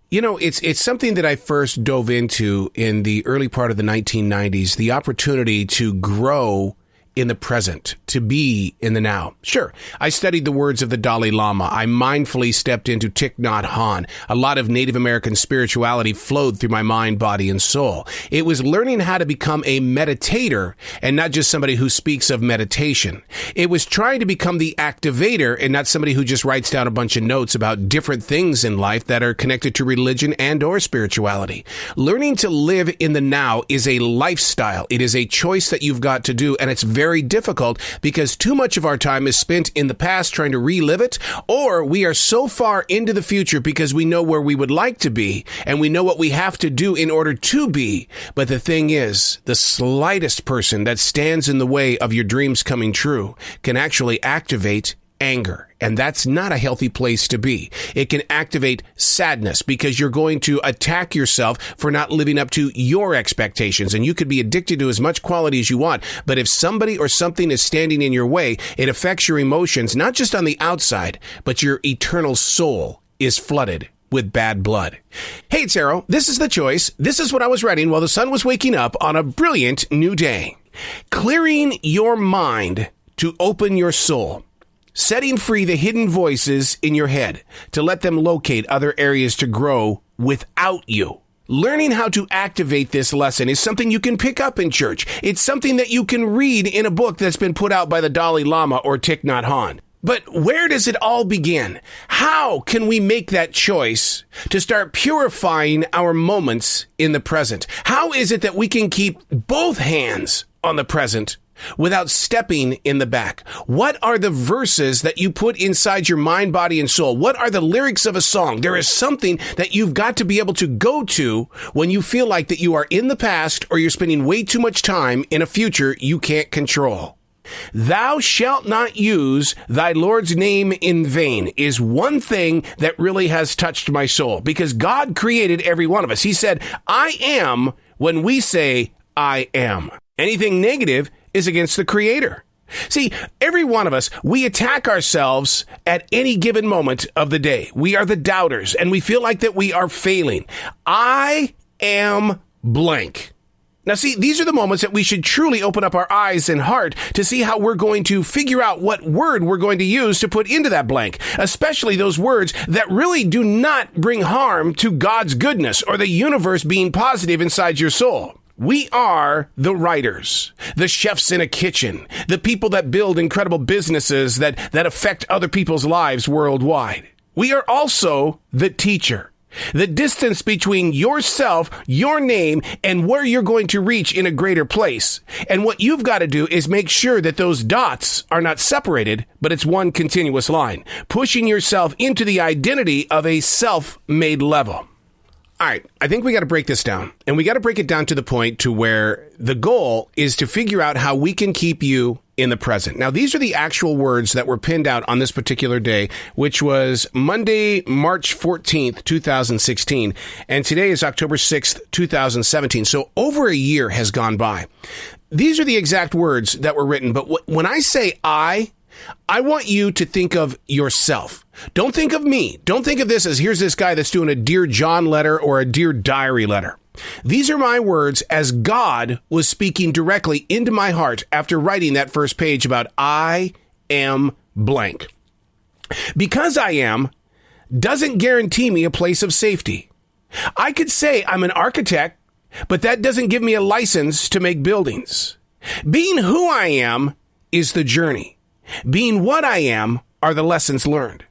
It's something that I first dove into in the early part of the 1990s, the opportunity to grow in the present, to be in the now. Sure, I studied the words of the Dalai Lama. I mindfully stepped into Thich Nhat Hanh. A lot of Native American spirituality flowed through my mind, body, and soul. It was learning how to become a meditator and not just somebody who speaks of meditation. It was trying to become the activator and not somebody who just writes down a bunch of notes about different things in life that are connected to religion and or spirituality. Learning to live in the now is a lifestyle. It is a choice that you've got to do, and it's very difficult because too much of our time is spent in the past trying to relive it, or we are so far into the future because we know where we would like to be and we know what we have to do in order to be. But the thing is, the slightest person that stands in the way of your dreams coming true can actually activate anger. And that's not a healthy place to be. It can activate sadness because you're going to attack yourself for not living up to your expectations. And you could be addicted to as much quality as you want. But if somebody or something is standing in your way, it affects your emotions, not just on the outside, but your eternal soul is flooded with bad blood. Hey, it's Arrow. This is The Choice. This is what I was writing while the sun was waking up on a brilliant new day. Clearing your mind to open your soul. Setting free the hidden voices in your head to let them locate other areas to grow without you. Learning how to activate this lesson is something you can pick up in church. It's something that you can read in a book that's been put out by the Dalai Lama or Thich Nhat Hanh. But where does it all begin? How can we make that choice to start purifying our moments in the present? How is it that we can keep both hands on the present without stepping in the back? What are the verses that you put inside your mind, body, and soul? What are the lyrics of a song? There is something that you've got to be able to go to when you feel like that you are in the past or you're spending way too much time in a future you can't control. Thou shalt not use thy Lord's name in vain is one thing that really has touched my soul because God created every one of us. He said, I am when we say I am. Anything negative is against the Creator. See, every one of us, we attack ourselves at any given moment of the day. We are the doubters, and we feel like that we are failing. I am blank. Now, see, these are the moments that we should truly open up our eyes and heart to see how we're going to figure out what word we're going to use to put into that blank, especially those words that really do not bring harm to God's goodness or the universe being positive inside your soul. We are the writers, the chefs in a kitchen, the people that build incredible businesses that affect other people's lives worldwide. We are also the teacher. The distance between yourself, your name, and where you're going to reach in a greater place. And what you've got to do is make sure that those dots are not separated, but it's one continuous line, pushing yourself into the identity of a self-made level. All right, I think we got to break this down, and we got to break it down to the point to where the goal is to figure out how we can keep you in the present. Now, these are the actual words that were pinned out on this particular day, which was Monday, March 14th, 2016, and today is October 6th, 2017. So over a year has gone by. These are the exact words that were written, but when I say I want you to think of yourself. Don't think of me. Don't think of this as here's this guy that's doing a Dear John letter or a Dear Diary letter. These are my words as God was speaking directly into my heart after writing that first page about I am blank. Because I am doesn't guarantee me a place of safety. I could say I'm an architect, but that doesn't give me a license to make buildings. Being who I am is the journey. Being what I am are the lessons learned.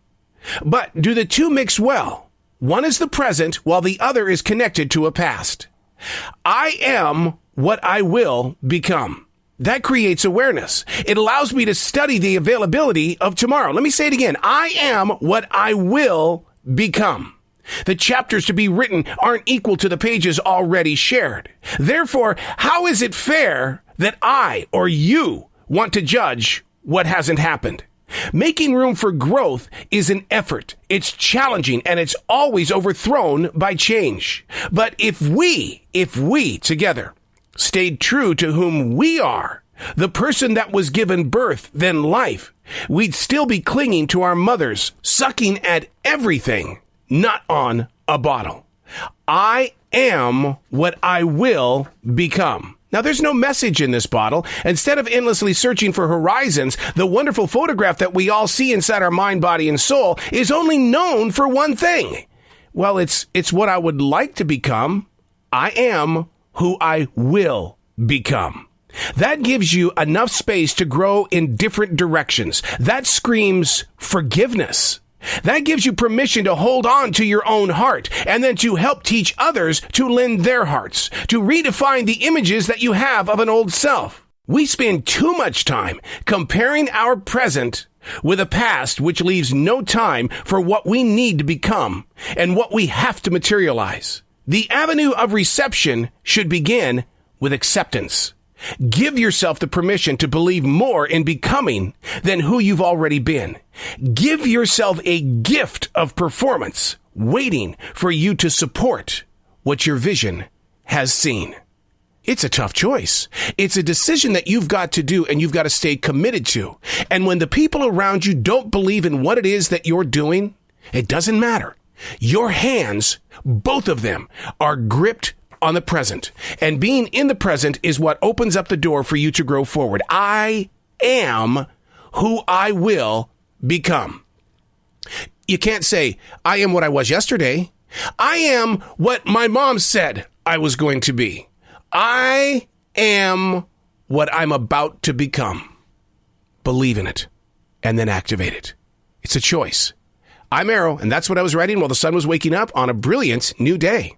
But do the two mix well? One is the present while the other is connected to a past. I am what I will become. That creates awareness. It allows me to study the availability of tomorrow. Let me say it again. I am what I will become. The chapters to be written aren't equal to the pages already shared. Therefore, how is it fair that I or you want to judge what hasn't happened? Making room for growth is an effort. It's challenging and it's always overthrown by change. But if we together stayed true to whom we are, the person that was given birth, then life, we'd still be clinging to our mothers, sucking at everything, not on a bottle. I am what I will become. Now, there's no message in this bottle. Instead of endlessly searching for horizons, the wonderful photograph that we all see inside our mind, body, and soul is only known for one thing. Well, it's what I would like to become. I am who I will become. That gives you enough space to grow in different directions. That screams forgiveness. That gives you permission to hold on to your own heart and then to help teach others to lend their hearts, to redefine the images that you have of an old self. We spend too much time comparing our present with a past which leaves no time for what we need to become and what we have to materialize. The avenue of reception should begin with acceptance. Give yourself the permission to believe more in becoming than who you've already been. Give yourself a gift of performance, waiting for you to support what your vision has seen. It's a tough choice. It's a decision that you've got to do and you've got to stay committed to. And when the people around you don't believe in what it is that you're doing, it doesn't matter. Your hands, both of them, are gripped on the present. And being in the present is what opens up the door for you to grow forward. I am who I will become. You can't say, I am what I was yesterday. I am what my mom said I was going to be. I am what I'm about to become. Believe in it and then activate it. It's a choice. I'm Arrow, and that's what I was writing while the sun was waking up on a brilliant new day.